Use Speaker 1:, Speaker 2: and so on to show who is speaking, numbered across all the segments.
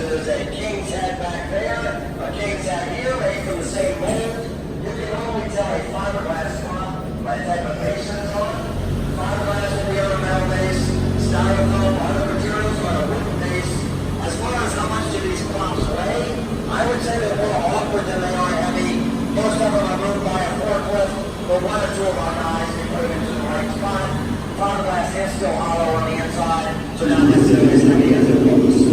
Speaker 1: there's a king's head back there, a king's head here, made from the same mold. You can only tell a fiberglass crop by the type of base it is on. Fiberglass will be on a metal base, styrofoam, other materials on a wooden base. As far as how much do these crops weigh, I would say they're more awkward than they are heavy. Most of them are moved by a forklift, but one or two of our guys can put it into the right spot. Fiberglass is still hollow on the inside, so not necessarily as heavy as it looks.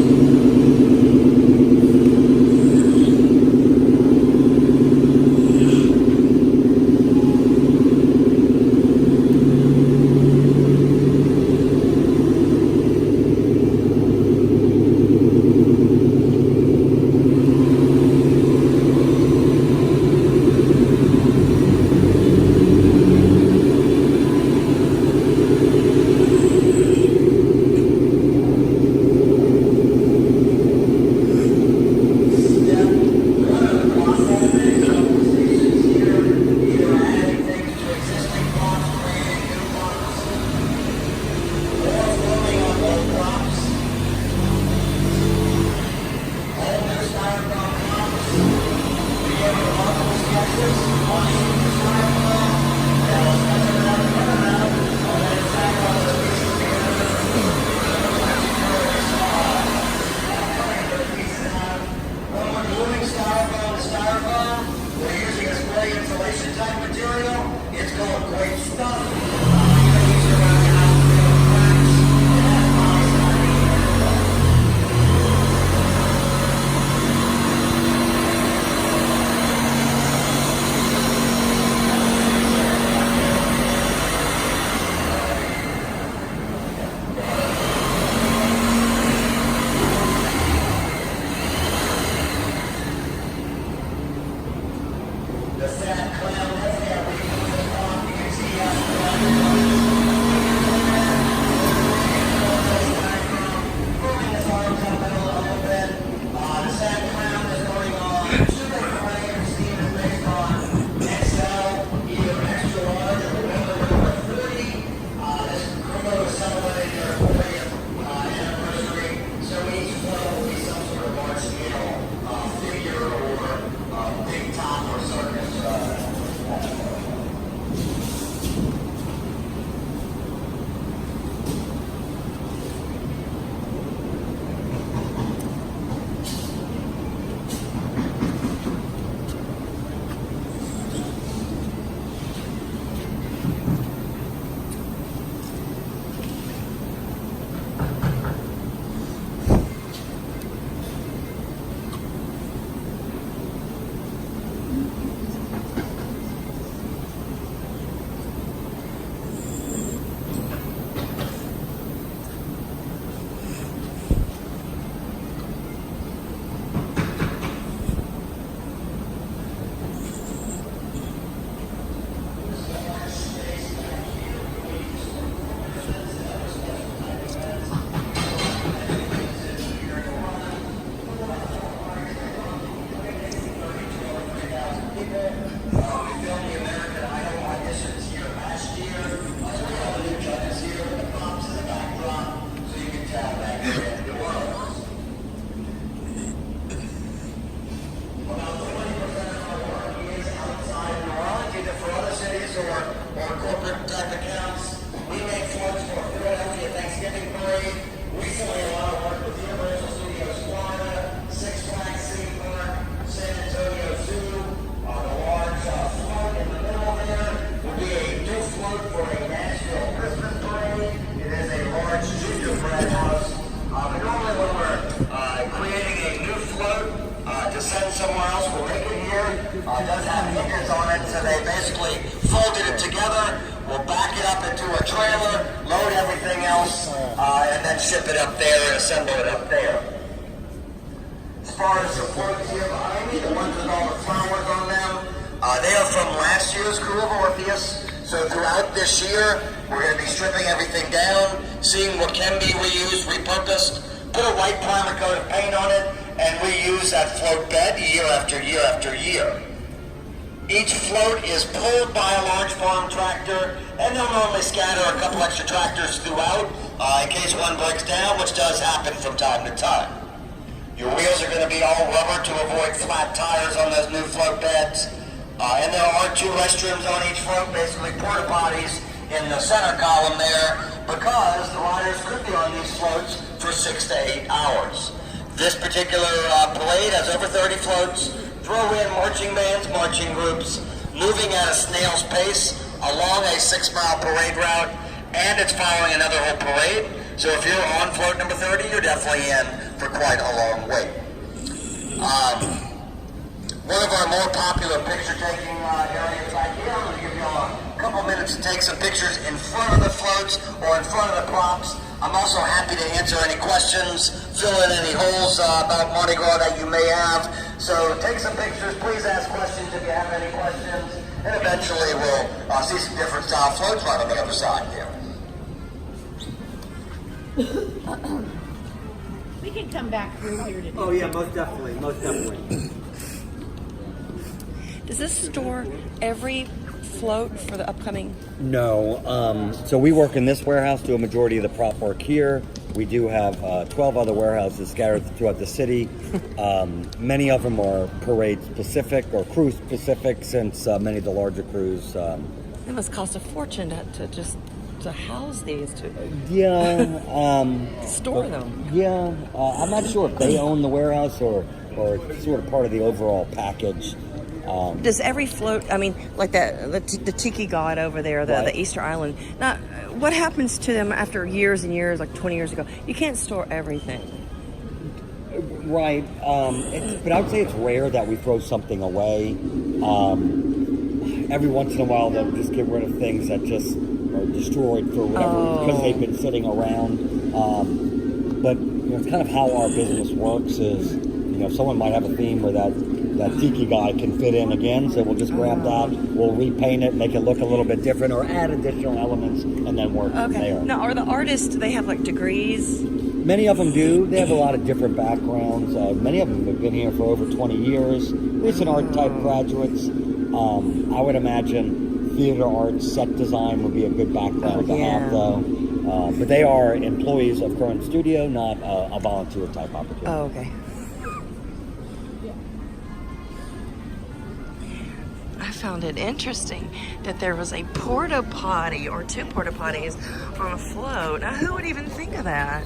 Speaker 1: Does have fingers on it, so they basically folded it together. We'll back it up into a trailer, load everything else, and then ship it up there and assemble it up there. As far as the floats here behind me, the ones with all the flowers on them, they are from last year's crew of Orpheus. So throughout this year, we're going to be stripping everything down, seeing what can be reused, repurposed, put a white primer coat of paint on it, and reuse that float bed year after year after year. Each float is pulled by a large farm tractor, and they'll normally scatter a couple extra tractors throughout in case one breaks down, which does happen from time to time. Your wheel going to be all rubber to avoid flat tires on those new float beds. And there are 2 restrooms on each float, basically porta potties in the center column there, because the riders could be on these floats for 6 to 8 hours. This particular parade has over 30 floats. Throw in marching bands, marching groups, moving at a snail's pace along a 6-mile parade route, and it's following another whole parade. So if you're on float number 30, you're definitely in for quite a long wait. One of our more popular picture-taking areas back here. I'm going to give you all a couple minutes to take some pictures in front of the floats or in front of the props. I'm also happy to answer any questions, fill in any holes about Mardi Gras that you may have. So take some pictures, please ask questions if you have any questions, and eventually we'll see some different style floats right on the other side here.
Speaker 2: We can come back through here today.
Speaker 3: Oh yeah, most definitely, most definitely.
Speaker 4: Does this store every float for the upcoming?
Speaker 5: No. So we work in this warehouse, do a majority of the prop work here. We do have 12 other warehouses scattered throughout the city. Many of them are parade specific or cruise specific, since many of the larger crews.
Speaker 4: It must cost a fortune to house these, to store them.
Speaker 5: Yeah, I'm not sure if they own the warehouse or sort of part of the overall package.
Speaker 4: Does every float, I mean, like the Tiki God over there,
Speaker 5: Right.
Speaker 4: the Easter Island, now, what happens to them after years and years, like 20 years ago? You can't store everything.
Speaker 5: Right. But I would say it's rare that we throw something away. Every once in a while, they'll just get rid of things that just are destroyed for whatever, because they've been sitting around. But it's kind of how our business works is, someone might have a theme where that tiki guy can fit in again, so we'll just grab that, we'll repaint it, make it look a little bit different, or add additional elements, and then work from there.
Speaker 4: Now, are the artists, do they have like degrees?
Speaker 5: Many of them do. They have a lot of different backgrounds. Many of them have been here for over 20 years. Recent art type graduates. I would imagine theater arts, set design would be a good background to have, though. But they are employees of current studio, not a volunteer type opportunity.
Speaker 4: Oh, okay. I found it interesting that there was a porta potty or 2 porta potties on a float. Now, who would even think of that?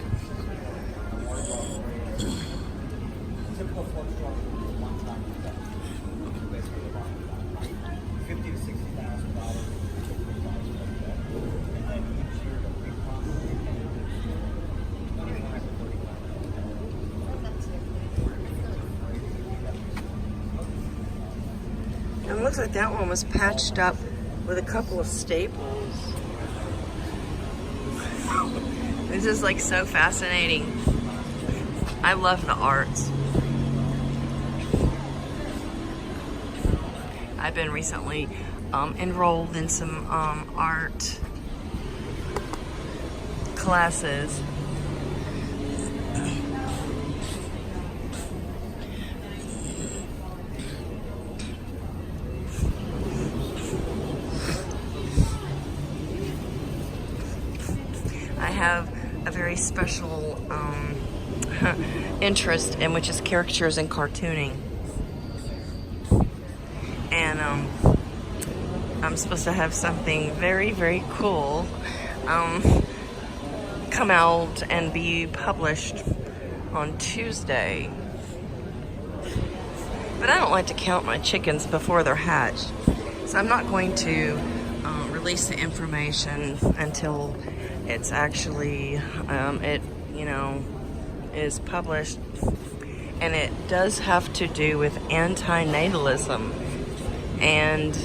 Speaker 4: It looks like that one was patched up with a couple of staples. This is like so fascinating. I love the arts. I've been recently enrolled in some art classes. I have a very special interest in, which is caricatures and cartooning. And I'm supposed to have something very, very cool come out and be published on Tuesday. But I don't like to count my chickens before they're hatched. So I'm not going to release the information until it's actually, is published. And it does have to do with antinatalism and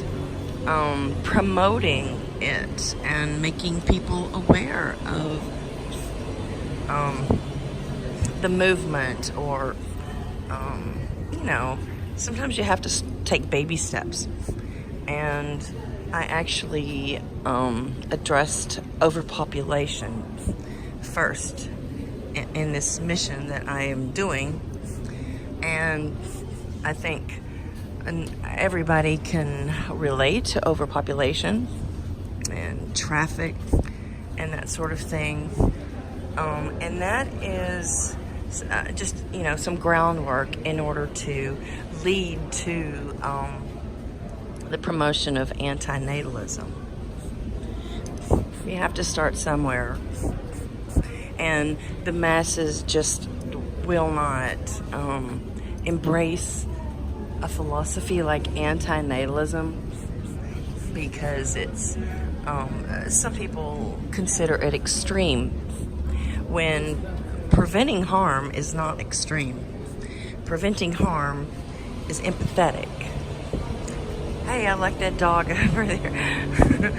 Speaker 4: promoting it and making people aware of the movement, or, sometimes you have to take baby steps. And I actually addressed overpopulation first in this mission that I am doing. And I think everybody can relate to overpopulation and traffic and that sort of thing. And that is just, you know, some groundwork in order to lead to the promotion of antinatalism. You have to start somewhere, and the masses just will not embrace a philosophy like antinatalism because it's some people consider it extreme, when preventing harm is not extreme. Preventing harm is empathetic. Hey, I like that dog over there.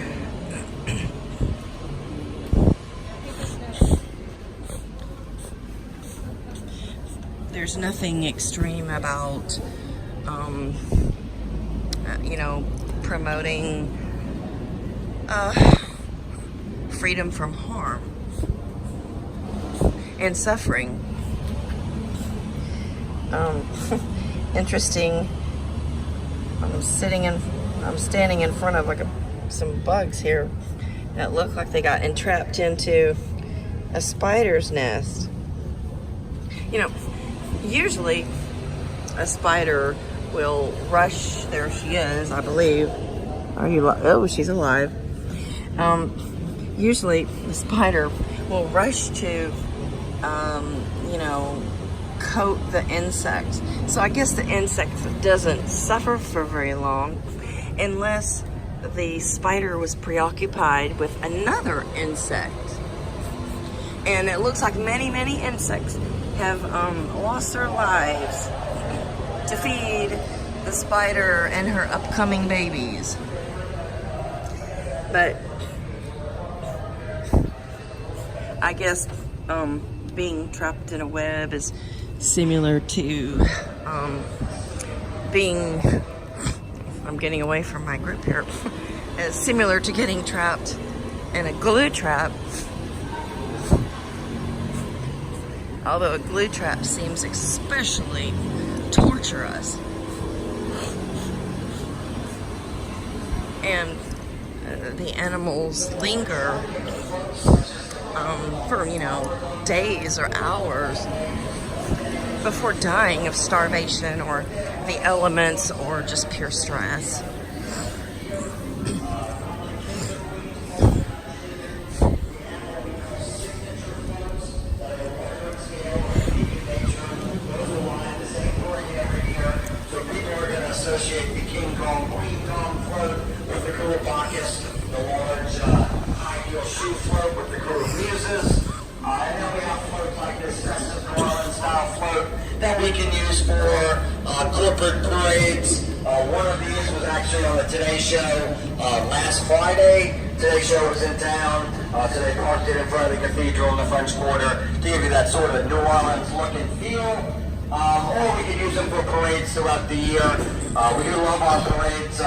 Speaker 4: There's nothing extreme about, you know, promoting freedom from harm and suffering. Interesting. I'm standing in front of some bugs here that look like they got entrapped into a spider's nest. You know, usually a spider will rush. There she is, I believe. Oh, she's alive. Usually the spider will rush to, you know, coat the insect. So I guess the insect doesn't suffer for very long unless the spider was preoccupied with another insect. And it looks like many, many insects have lost their lives to feed the spider and her upcoming babies. But I guess being trapped in a web is similar to being, I'm getting away from my group here, it's similar to getting trapped in a glue trap. Although a glue trap seems especially torturous. And the animals linger for, you know, days or hours before dying of starvation or the elements or just pure stress.
Speaker 1: Associate the King Kong, Queen Kong float with the Kouroubakis, the large high heel shoe float with the Kouroubuses. And then we have floats like this festive New Orleans style float that we can use for corporate parades. One of these was actually on the Today Show last Friday. Today Show was in town, so they parked it in front of the cathedral in the French Quarter to give you that sort of New Orleans look and feel. Or we can use them for parades throughout the year. We do love our parades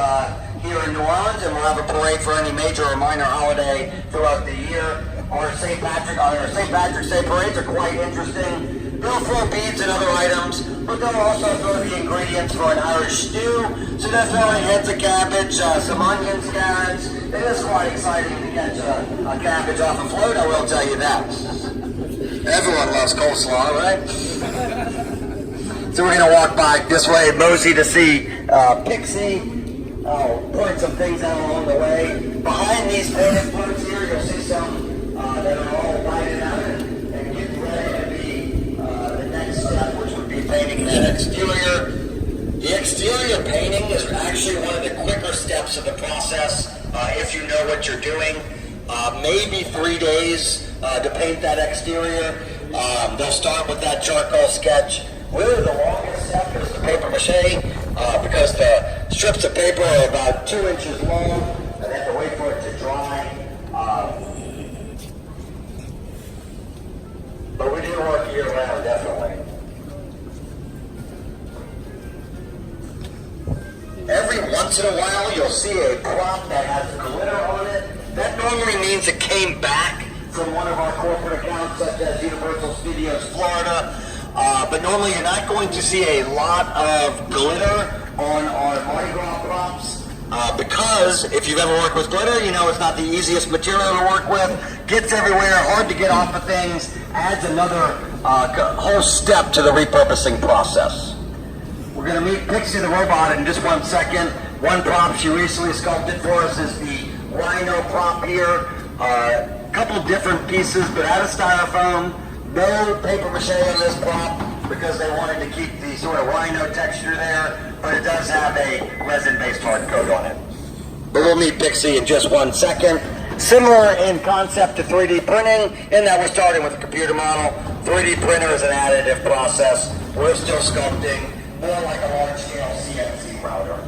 Speaker 1: here in New Orleans, and we'll have a parade for any major or minor holiday throughout the year. Our St. Patrick's Day parades are quite interesting. They'll throw beads and other items, but they'll also throw the ingredients for an Irish stew. So they're throwing heads of cabbage, some onions, carrots. It is quite exciting to catch a cabbage off a float, I will tell you that. Everyone loves coleslaw, right? So we're going to walk by this way, mosey to see Pixie, point some things out along the way. Behind these painted floats here, you'll see some that are all lighted out and getting ready to be the next step, which would be painting that exterior. The exterior painting is actually one of the quicker steps of the process if you know what you're doing. Maybe 3 days to paint that exterior. They'll start with that charcoal sketch. Really the longest step is the paper mache because the strips of paper are about 2 inches long and they have to wait for it to dry. But we do work year round, definitely. Every once in a while you'll see a prop that has glitter on it. That normally means it came back from one of our corporate accounts such as Universal Studios Florida. But normally you're not going to see a lot of glitter on our Mardi Gras props because if you've ever worked with glitter, you know it's not the easiest material to work with. Gets everywhere, hard to get off of things, adds another whole step to the repurposing process. We're going to meet Pixie the robot in just 1 second. One prop she recently sculpted for us is the rhino prop here. A couple different pieces, but out of styrofoam. No paper mache in this prop because they wanted to keep the sort of rhino texture there, but it does have a resin-based hard coat on it. But we'll meet Pixie in just 1 second. Similar in concept to 3D printing, in that we're starting with a computer model. 3D printer is an additive process. We're still sculpting more like a large-scale CNC router.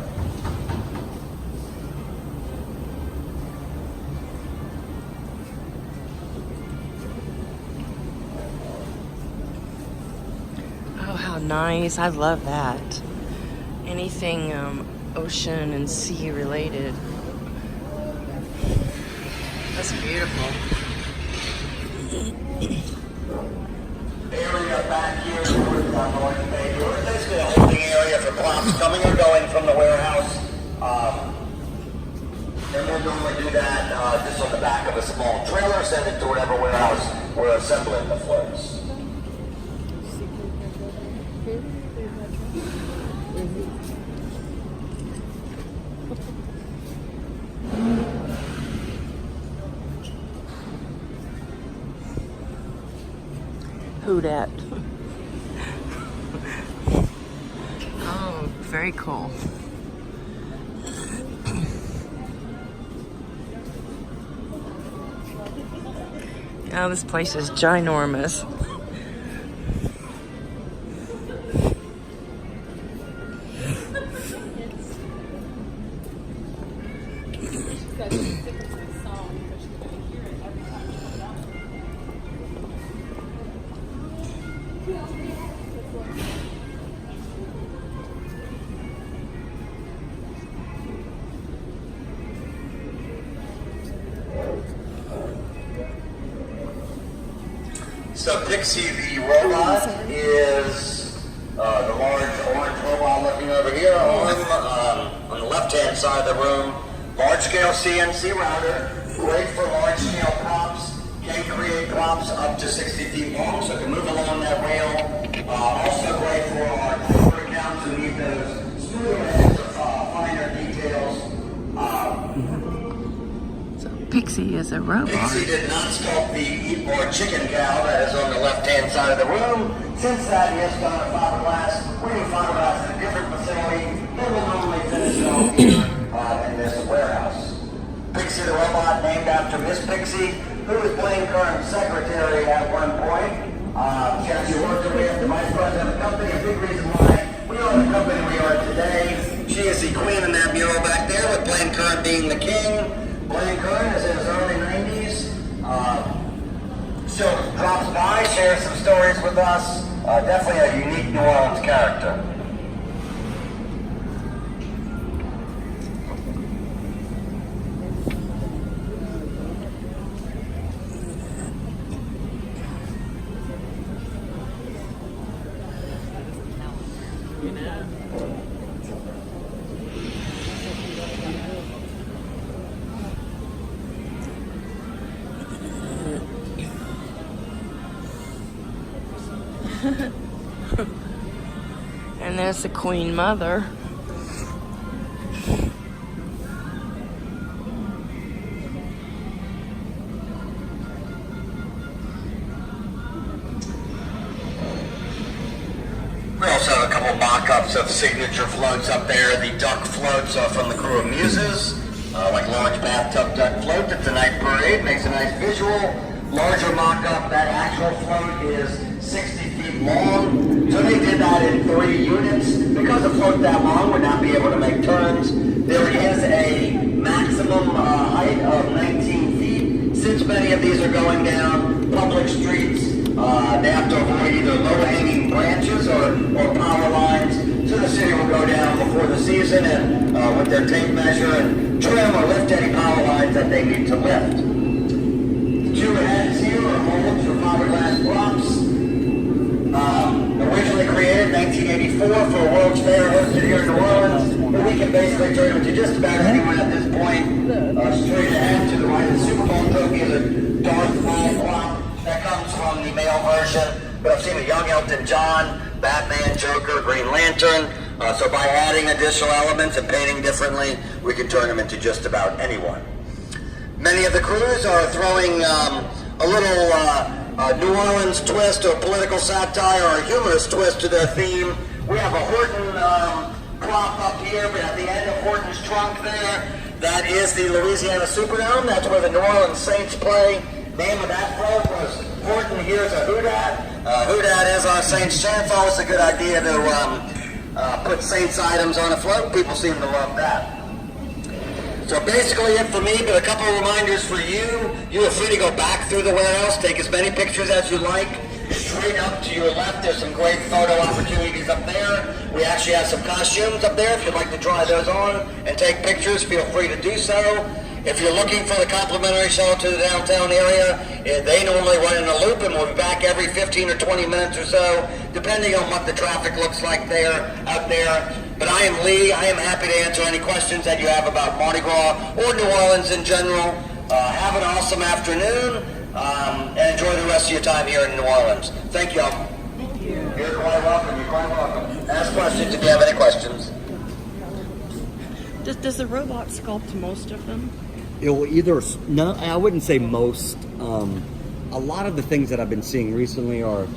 Speaker 4: Oh, how nice. I love that. Anything ocean and sea related. That's beautiful.
Speaker 1: Area back here towards the north bay door. It's basically a holding area for props coming or going from the warehouse. And we'll normally do that just on the back of a small trailer, send it to whatever warehouse we're assembling the floats.
Speaker 4: Who dat? Oh, very cool. Oh, this place is ginormous.
Speaker 1: So Pixie the robot is the large orange robot looking over here on the left-hand side of the room. Large-scale CNC router, great for large-scale props. Can create props up to 60 feet long, so it can move along that rail. Also great for our corporate accounts who need those smoother edges of finer details.
Speaker 4: Pixie is a robot.
Speaker 1: Pixie did not sculpt the eat more chicken cow that is on the left-hand side of the room. Since that is done a fiberglass, we're doing fiberglass in a different facility. Then we'll normally finish it off here in this warehouse. Pixie the robot, named after Miss Pixie, who was Blaine Kern's secretary at one point. She actually worked her way up to vice president of the company. A big reason why we are the company we are today. She is the queen in that mural back there, with Blaine Kern being the king. Blaine Kern is in his early 90s. Still drops by, shares some stories with us. Definitely a unique New Orleans character.
Speaker 4: And there's the Queen Mother.
Speaker 1: We also have a couple mock-ups of signature floats up there. The duck floats are from the crew of Muses, like large bathtub duck float. That's a nice parade, makes a nice visual. Larger mock-up, that actual float is 60 feet long. So they did that in 3 units. Because a float that long would not be able to make turns, there is a maximum height of 19 feet. Since many of these are going down public streets, they have to avoid either low-hanging branches or power lines. So the city will go down before the season and with their tape measure and trim or lift any power lines that they need to lift. The 2 heads here are molds for fiberglass props. Originally created in 1984 for a World's Fair hosted here in New Orleans, but we can basically turn them to just about anyone at this point. Straight ahead to the right of the Super Bowl trophy is a Darth Maul prop that comes from the male version but I've seen a young Elton John, Batman, Joker, Green Lantern. So by adding additional elements and painting differently, we can turn them into just about anyone. Many of the crews are throwing a little New Orleans twist or political satire or a humorous twist to their theme. We have a Horton prop up here, but at the end of Horton's trunk there, that is the Louisiana Superdome. That's where the New Orleans Saints play. Name of that float was Horton Here's a Houdat. Houdat is our Saints chant. It's always a good idea to put Saints items on a float. People seem to love that. So basically it for me, but a couple of reminders for you. You are free to go back through the warehouse, take as many pictures as you like. Straight up to your left, there's some great photo opportunities up there. We actually have some costumes up there. If you'd like to try those on and take pictures, feel free to do so. If you're looking for the complimentary shuttle to the downtown area, they normally run in a loop and we'll be back every 15 or 20 minutes or so, depending on what the traffic looks like out there. But I am Lee. I am happy to answer any questions that you have about Mardi Gras or New Orleans in general. Have an awesome afternoon and enjoy the rest of your time here in New Orleans. Thank you all. Thank you. You're quite welcome. You're quite welcome. Ask questions if you have any questions.
Speaker 4: Does the robot sculpt most of them?
Speaker 5: It will no, I wouldn't say most. A lot of the things that I've been seeing recently are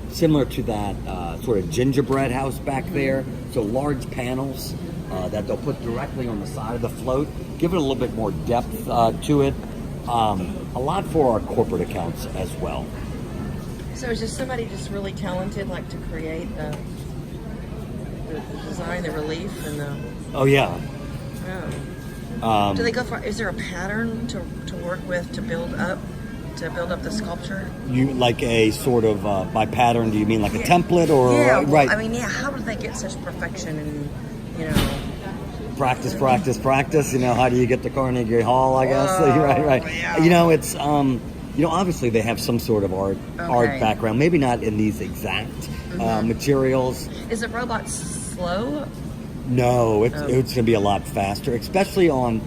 Speaker 5: similar to that sort of gingerbread house back there. So large panels that they'll put directly on the side of the float, give it a little bit more depth to it. A lot for our corporate accounts as well.
Speaker 4: So is just somebody just really talented, like to create the design, the relief, and the...
Speaker 5: Oh yeah.
Speaker 4: Oh. Do they go for? Is there a pattern to work with to build up the sculpture?
Speaker 5: You like a sort of by pattern? Do you mean like a template or
Speaker 4: well,
Speaker 5: right?
Speaker 4: I mean, how do they get such perfection and
Speaker 5: practice? You know, how do you get to Carnegie Hall? I guess right.
Speaker 4: Yeah.
Speaker 5: You know, it's obviously they have some sort of art background. Maybe not in these exact materials.
Speaker 4: Is the robot slow?
Speaker 5: No, it's going to be a lot faster, especially on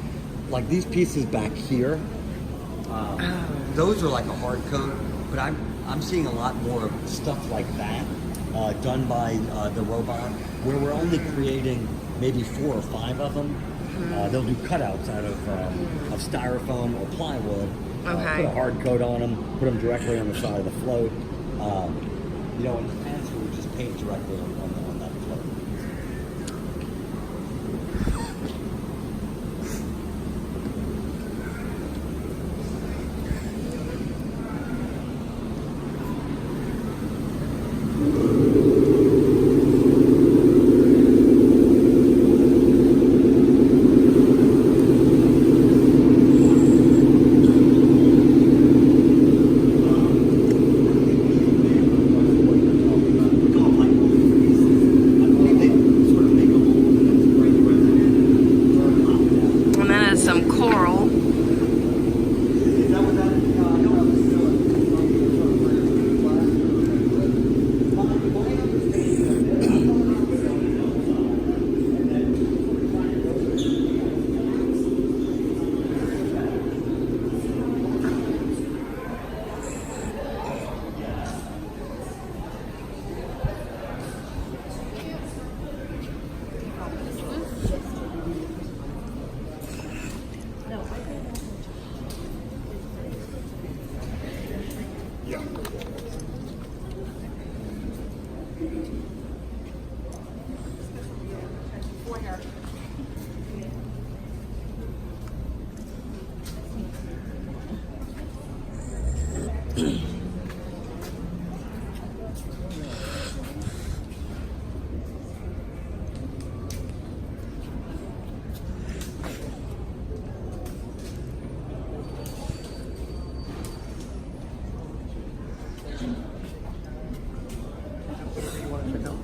Speaker 5: like these pieces back here. Those are like a hard coat, but I'm seeing a lot more stuff like that done by the robot, where we're only creating maybe 4 or 5 of them. They'll do cutouts out of styrofoam or plywood. Put a hard coat on them, put them directly on the side of the float. In the past we would just paint directly on that float.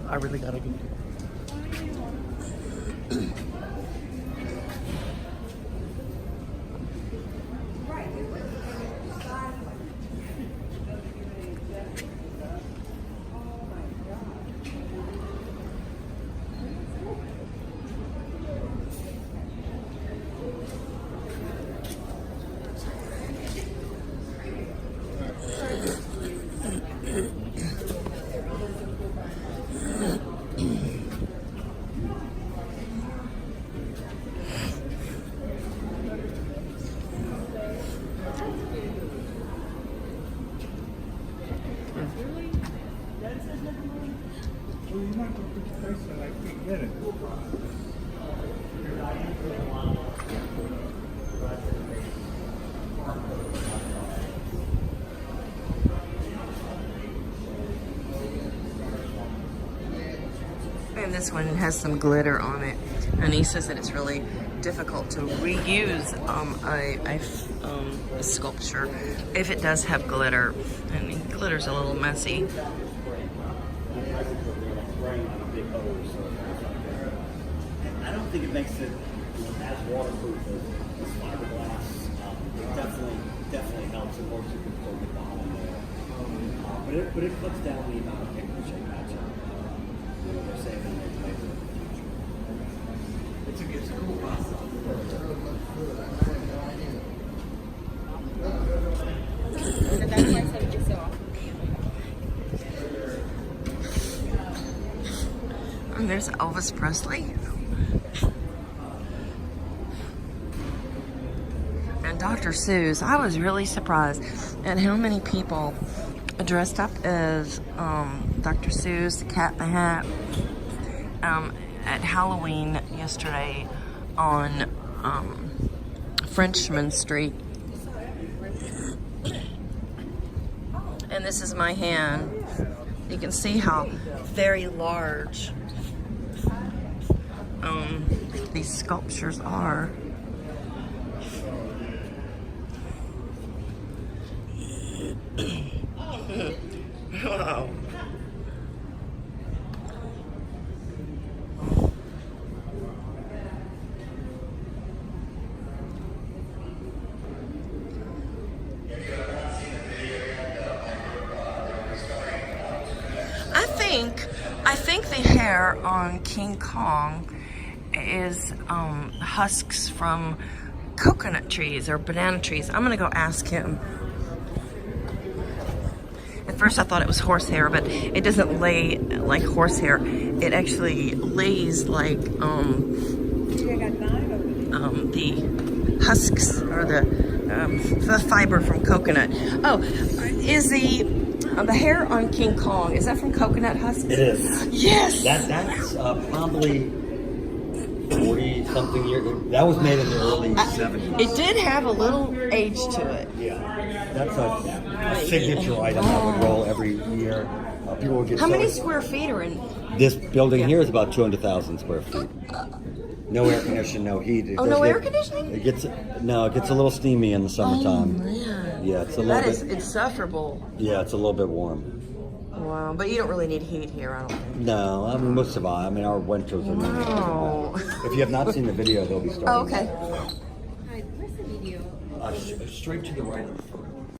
Speaker 3: I really gotta go.
Speaker 4: And this one has some glitter on it, and he says that it's really difficult to reuse a sculpture if it does have glitter. I mean, glitter's a little messy.
Speaker 5: I don't think it makes it as waterproof as fiberglass. It definitely helps. It works if you put the bottom there. But it cuts down the amount of pictures you match up. They're saying that they play for the future. It's a cool process.
Speaker 4: And there's Elvis Presley. And Dr. Seuss. I was really surprised at how many people dressed up as Dr. Seuss, the Cat in the Hat, at Halloween yesterday on Frenchman Street. And this is my hand. You can see how very large these sculptures are. Wow. I think the hair on King Kong is husks from coconut trees or banana trees. I'm gonna go ask him. At first I thought it was horsehair, but it doesn't lay like horsehair. It actually lays like the husks or the fiber from coconut. Oh, is the hair on King Kong, is that from coconut husks?
Speaker 5: It is.
Speaker 4: Yes!
Speaker 5: That's probably 40 something years. That was made in the early 70s.
Speaker 4: It did have a little age to it.
Speaker 5: Yeah. That's a signature item that would roll every year. People would get
Speaker 4: How many square feet are in?
Speaker 5: This building here is about 200,000 square feet. No air conditioning, no heat.
Speaker 4: Oh, no air conditioning?
Speaker 5: It gets a little steamy in the summertime.
Speaker 4: Oh, man.
Speaker 5: Yeah, it's a little bit.
Speaker 4: It's insufferable.
Speaker 5: Yeah, it's a little bit warm.
Speaker 4: Wow, but you don't really need heat here, I don't think.
Speaker 5: No, I mean, we'll survive. I mean, our winters are not.
Speaker 4: No.
Speaker 5: If you have not seen the video, they'll be starting.
Speaker 4: Oh, okay.
Speaker 2: Hi, where's the video?
Speaker 5: Straight to the right of the front.